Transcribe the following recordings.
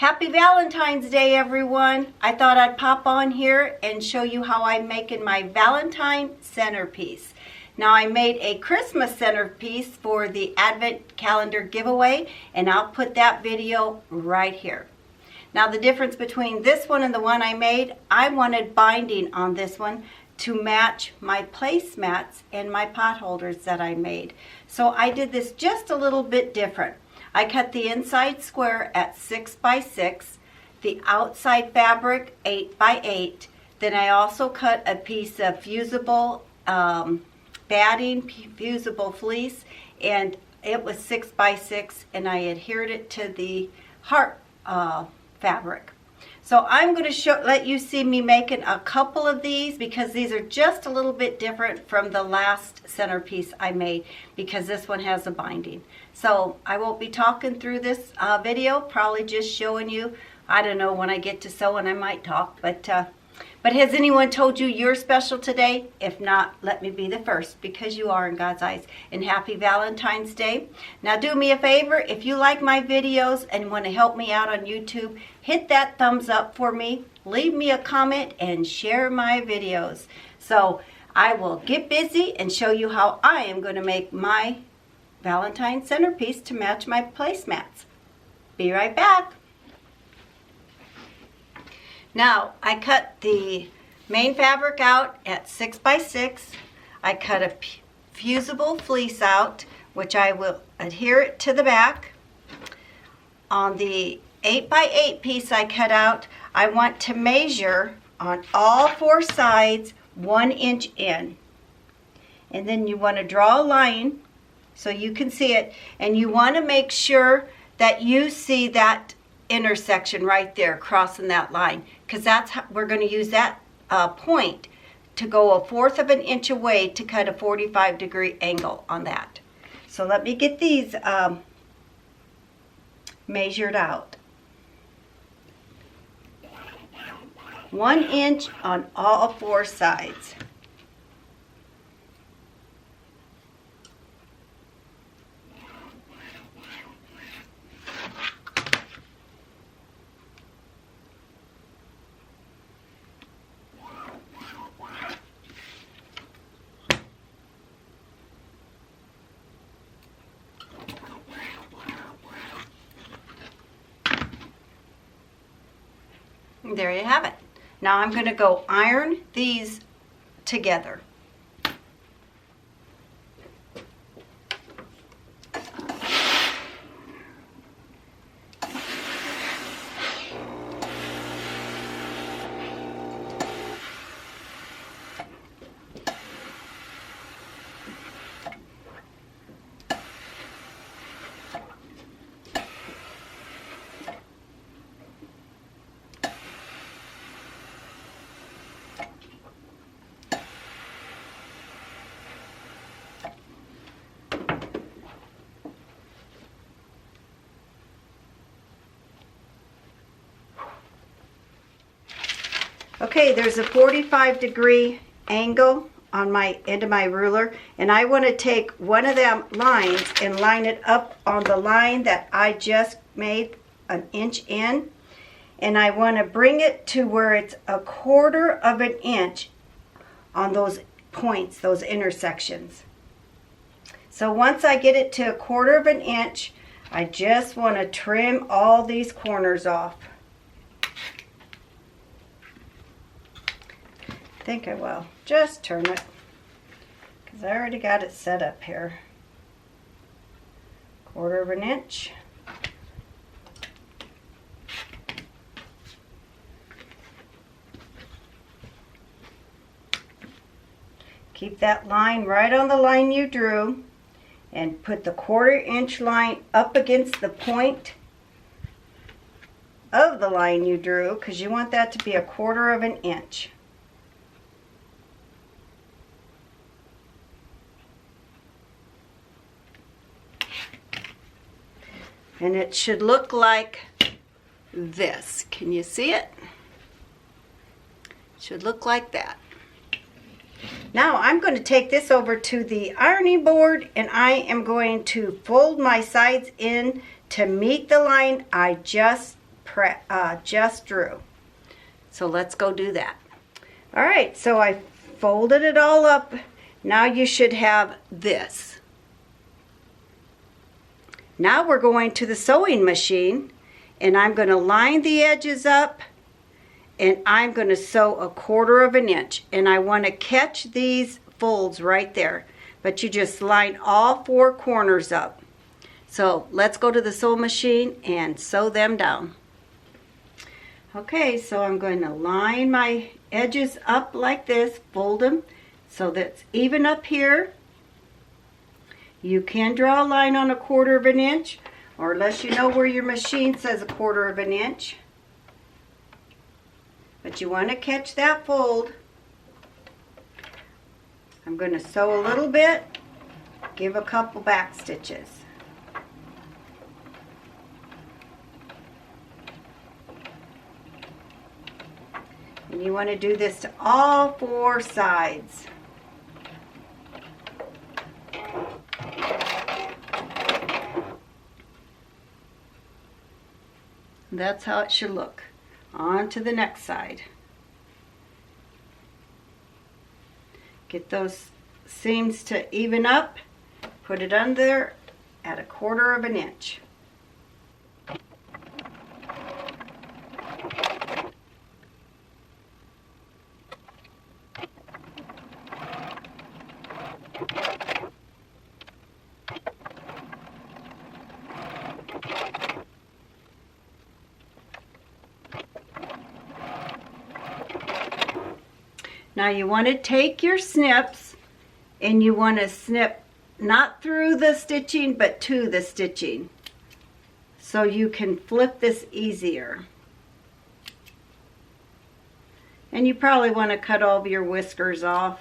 Happy Valentine's Day, everyone. I thought I'd pop on here and show you how I'm making my Valentine centerpiece. Now, I made a Christmas centerpiece for the Advent calendar giveaway, and I'll put that video right here. Now, the difference between this one and the one I made, I wanted binding on this one to match my placemats and my pot holders that I made. So I did this just a little bit different. I cut the inside square at 6 by 6, the outside fabric 8 by 8. Then I also cut a piece of fusible batting, fusible fleece, and it was 6 by 6, and I adhered it to the heart fabric. So I'm going to let you see me making a couple of these because these are just a little bit different from the last centerpiece I made because this one has a binding. So I won't be talking through this video, probably just showing you. I don't know, when I get to sewing I might talk, but has anyone told you you're special today? If not, let me be the first, because you are in God's eyes. And happy Valentine's Day. Now do me a favor, if you like my videos and want to help me out on YouTube, hit that thumbs up for me, leave me a comment, and share my videos. So I will get busy and show you how I am going to make my Valentine centerpiece to match my placemats. Be right back. Now, I cut the main fabric out at 6 by 6. I cut a fusible fleece out, which I will adhere it to the back. On the 8 by 8 piece I cut out, I want to measure on all 4 sides 1 inch in. And then you want to draw a line so you can see it. And you want to make sure that you see that intersection right there crossing that line, because that's how we're going to use that point to go 1/4 of an inch away to cut a 45-degree angle on that. So let me get these measured out. 1 inch on all 4 sides. There you have it. Now I'm going to go iron these together. Okay, there's a 45-degree angle on my end of my ruler, and I want to take one of them lines and line it up on the line that I just made 1 inch in, and I want to bring it to where it's 1/4 of an inch on those points, those intersections. So once I get it to 1/4 of an inch, I just want to trim all these corners off. I think I will. Just turn it, because I already got it set up here. 1/4 of an inch. Keep that line right on the line you drew, and put the 1/4 inch line up against the point of the line you drew, because you want that to be 1/4 of an inch. And it should look like this. Can you see it? It should look like that. Now I'm going to take this over to the ironing board, and I am going to fold my sides in to meet the line I just just drew. So let's go do that. All right, so I folded it all up. Now you should have this. Now we're going to the sewing machine, and I'm going to line the edges up, and I'm going to sew 1/4 of an inch. And I want to catch these folds right there, but you just line all 4 corners up. So let's go to the sewing machine and sew them down. Okay, so I'm going to line my edges up like this, fold them so that's even up here. You can draw a line on 1/4 of an inch, or unless you know where your machine says 1/4 of an inch. But you want to catch that fold. I'm going to sew a little bit, give a couple back stitches. And you want to do this to all 4 sides. That's how it should look. On to the next side. Get those seams to even up. Put it under at 1/4 of an inch. Now you want to take your snips and you want to snip not through the stitching but to the stitching so you can flip this easier. And you probably want to cut all of your whiskers off.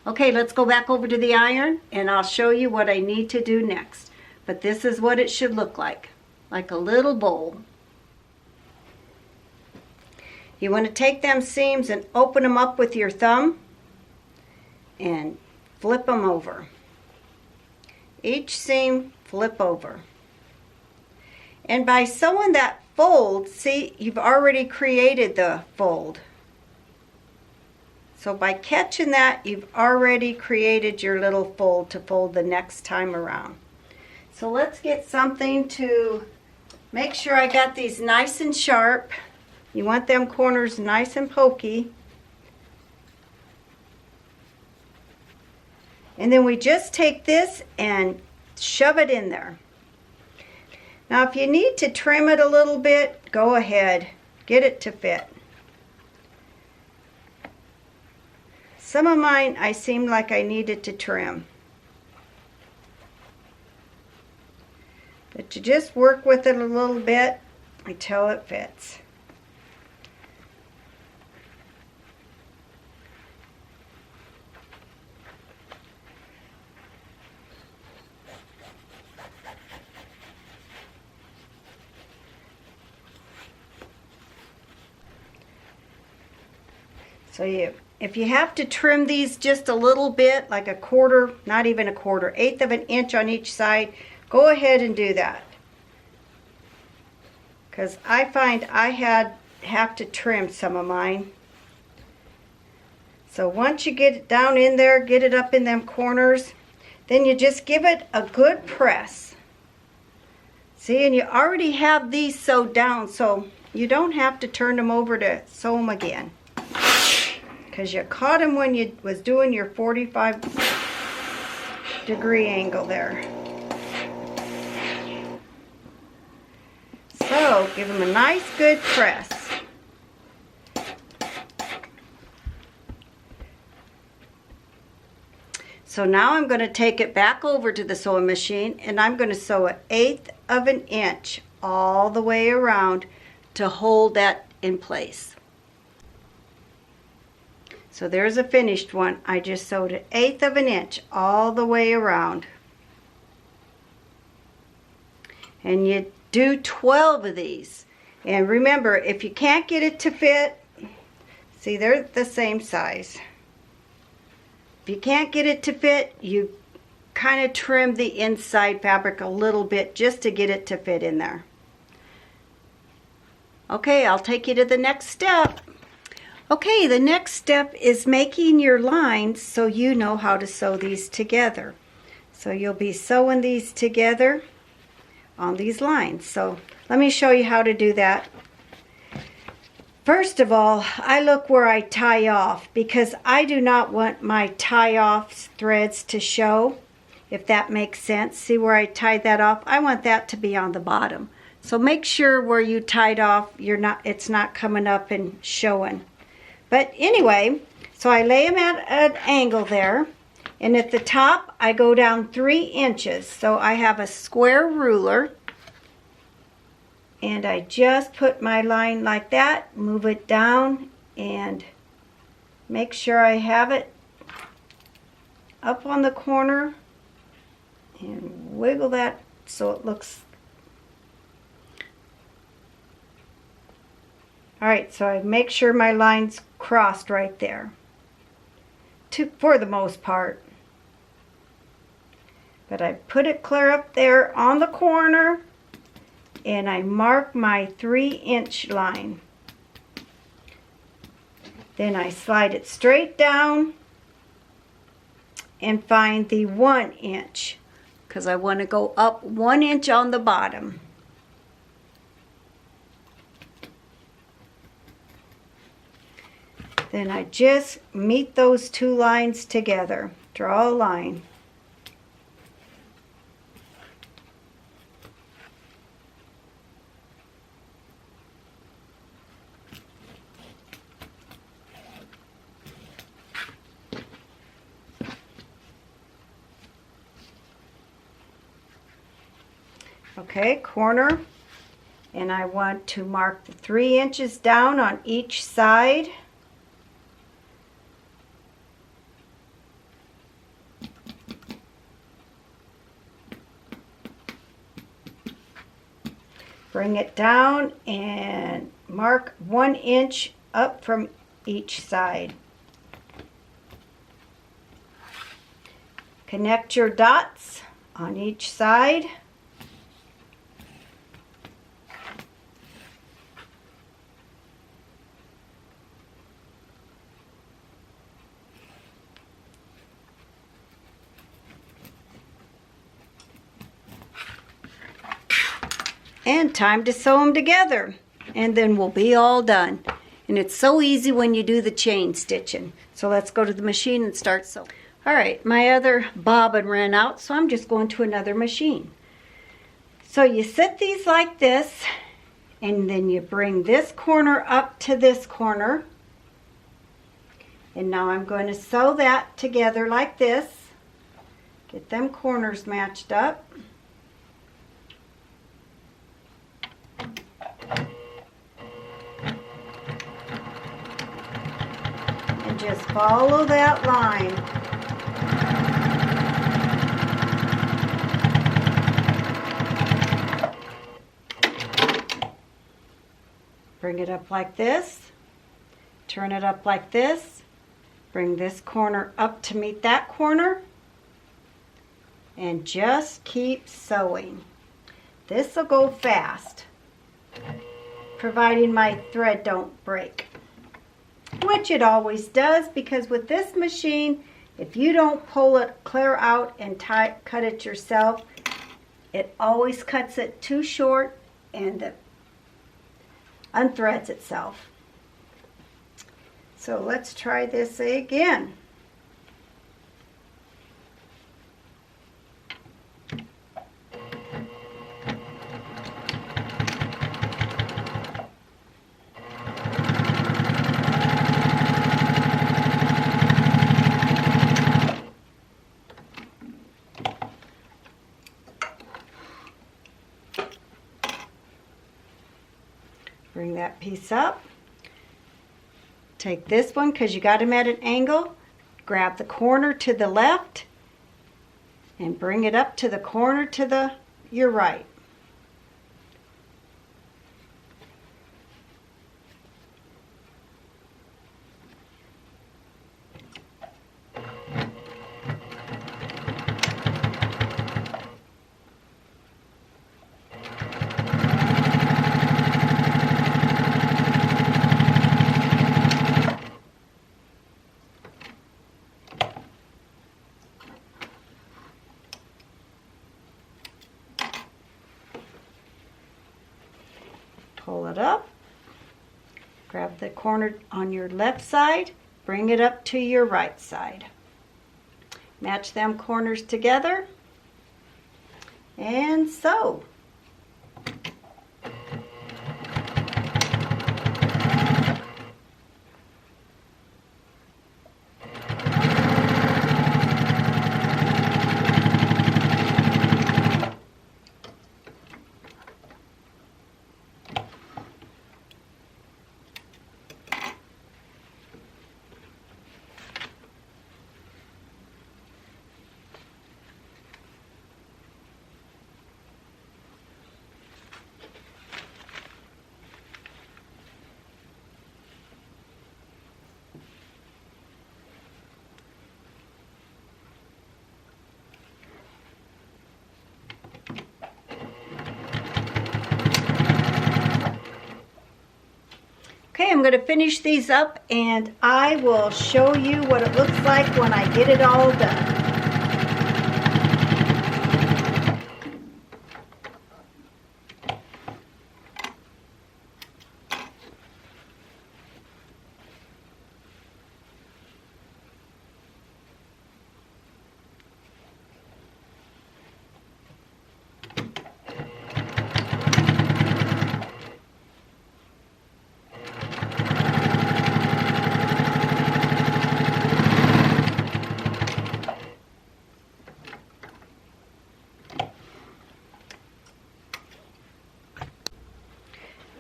Okay, let's go back over to the iron and I'll show you what I need to do next. But this is what it should look like a little bowl. You want to take them seams and open them up with your thumb and flip them over. Each seam flip over. And by sewing that fold, see, you've already created the fold. So by catching that, you've already created your little fold to fold the next time around. So let's get something to make sure I got these nice and sharp. You want them corners nice and pokey. And then we just take this and shove it in there. Now if you need to trim it a little bit, go ahead. Get it to fit. Some of mine I seemed like I needed to trim. But you just work with it a little bit until it fits. So if you have to trim these just a little bit, like 1/4, not even 1/4, 1/8 of an inch on each side, go ahead and do that. Because I find I have to trim some of mine. So once you get it down in there, get it up in them corners, then you just give it a good press. See, and you already have these sewed down, so you don't have to turn them over to sew them again. Because you caught them when you was doing your 45-degree angle there. So give them a nice good press. So now I'm going to take it back over to the sewing machine and I'm going to sew 1/8 of an inch all the way around to hold that in place. So there's a finished one. I just sewed 1/8 of an inch all the way around. And you do 12 of these. And remember, if you can't get it to fit, see, they're the same size. If you can't get it to fit, you kind of trim the inside fabric a little bit just to get it to fit in there. Okay, I'll take you to the next step. Okay, the next step is making your lines so you know how to sew these together. So you'll be sewing these together on these lines. So let me show you how to do that. First of all, I look where I tie off because I do not want my tie off threads to show, if that makes sense. See where I tied that off? I want that to be on the bottom. So make sure where you tied off, it's not coming up and showing. But anyway, so I lay them at an angle there, and at the top I go down 3 inches. So I have a square ruler, and I just put my line like that, move it down, and make sure I have it up on the corner, and wiggle that so it looks. Alright, so I make sure my line's crossed right there, for the most part. But I put it clear up there on the corner, and I mark my 3-inch line. Then I slide it straight down and find the 1 inch, because I want to go up 1 inch on the bottom. Then I just meet those 2 lines together. Draw a line. Okay, corner. And I want to mark the 3 inches down on each side. Bring it down and mark 1 inch up from each side. Connect your dots on each side. And time to sew them together, and then we'll be all done. And it's so easy when you do the chain stitching. So let's go to the machine and start sewing. All right, my other bobbin ran out, so I'm just going to another machine. So you set these like this, and then you bring this corner up to this corner. And now I'm going to sew that together like this. Get them corners matched up. And just follow that line. Bring it up like this. Turn it up like this. Bring this corner up to meet that corner. And just keep sewing. This will go fast, providing my thread don't break, which it always does, because with this machine, if you don't pull it clear out and cut it yourself, it always cuts it too short and it unthreads itself. So let's try this again. Bring that piece up. Take this one, because you got them at an angle. Grab the corner to the left and bring it up to the corner to your right. Pull it up. Grab the corner on your left side. Bring it up to your right side. Match them corners together. And sew. Okay, I'm going to finish these up and I will show you what it looks like when I get it all done.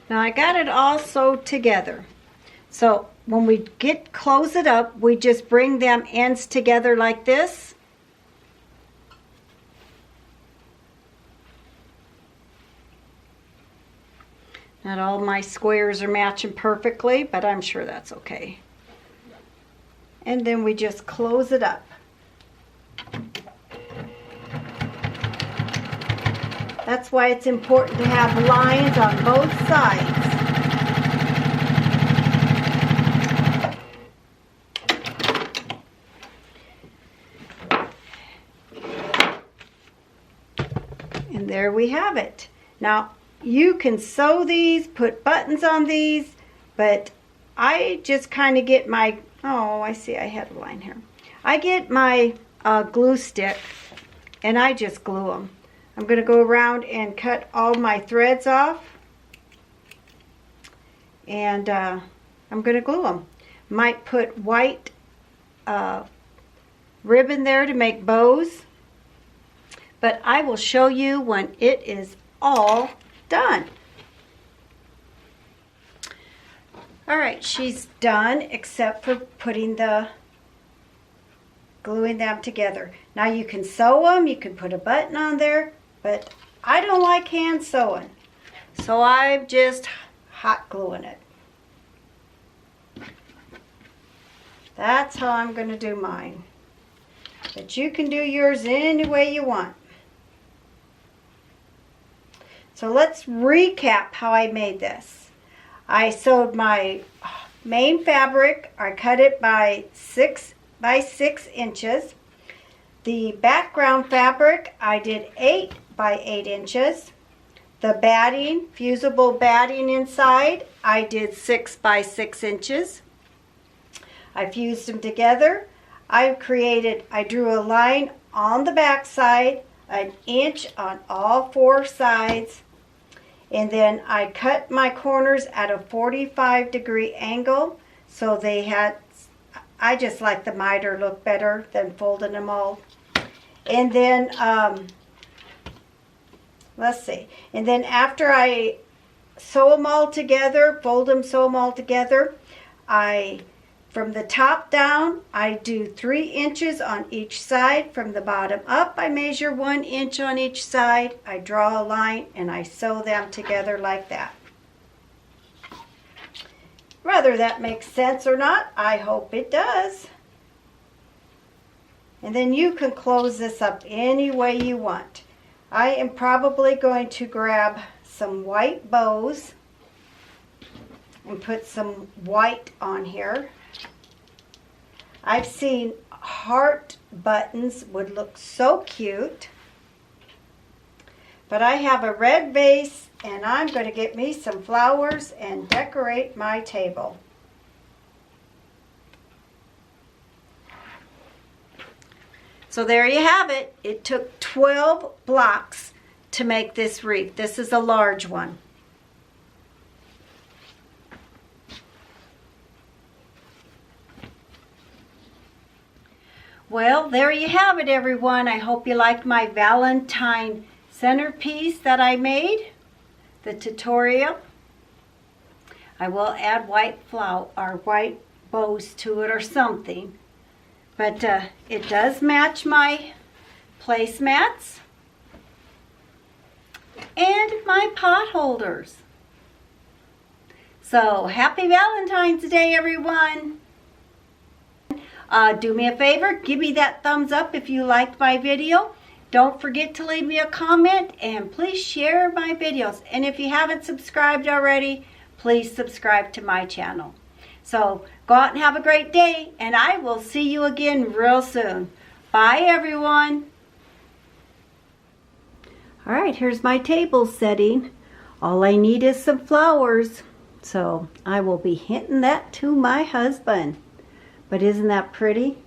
Now I got it all sewed together. So when we close it up, we just bring them ends together like this. Not all my squares are matching perfectly, but I'm sure that's okay. And then we just close it up. That's why it's important to have lines on both sides. And there we have it. Now, you can sew these, put buttons on these, but I just kind of get my, oh, I see I had a line here. I get my glue stick and I just glue them. I'm going to go around and cut all my threads off, and I'm going to glue them. Might put white ribbon there to make bows, but I will show you when it is all done. Alright, she's done except for gluing them together. Now you can sew them, you can put a button on there, but I don't like hand sewing, so I'm just hot gluing it. That's how I'm going to do mine. But you can do yours any way you want. So let's recap how I made this. I sewed my main fabric. I cut it by 6 by 6 inches. The background fabric, I did 8 by 8 inches. The batting, fusible batting inside, I did 6 by 6 inches. I fused them together. I drew a line on the back side, an inch on all 4 sides, and then I cut my corners at a 45-degree angle so they had, I just like the miter look better than folding them all. And then, let's see, and then after I sew them all together, fold them, sew them all together, from the top down, I do 3 inches on each side. From the bottom up, I measure 1 inch on each side. I draw a line and I sew them together like that. Whether that makes sense or not, I hope it does. And then you can close this up any way you want. I am probably going to grab some white bows and put some white on here. I've seen heart buttons would look so cute. But I have a red base and I'm going to get me some flowers and decorate my table. So there you have it. It took 12 blocks to make this wreath. This is a large one. Well, there you have it, everyone. I hope you liked my Valentine centerpiece that I made, the tutorial. I will add white flower or white bows to it or something. But it does match my placemats and my pot holders. So happy Valentine's Day, everyone. Do me a favor, give me that thumbs up if you liked my video. Don't forget to leave me a comment and please share my videos. And if you haven't subscribed already, please subscribe to my channel. So go out and have a great day, and I will see you again real soon. Bye, everyone. All right, here's my table setting. All I need is some flowers. So I will be hinting that to my husband. But isn't that pretty?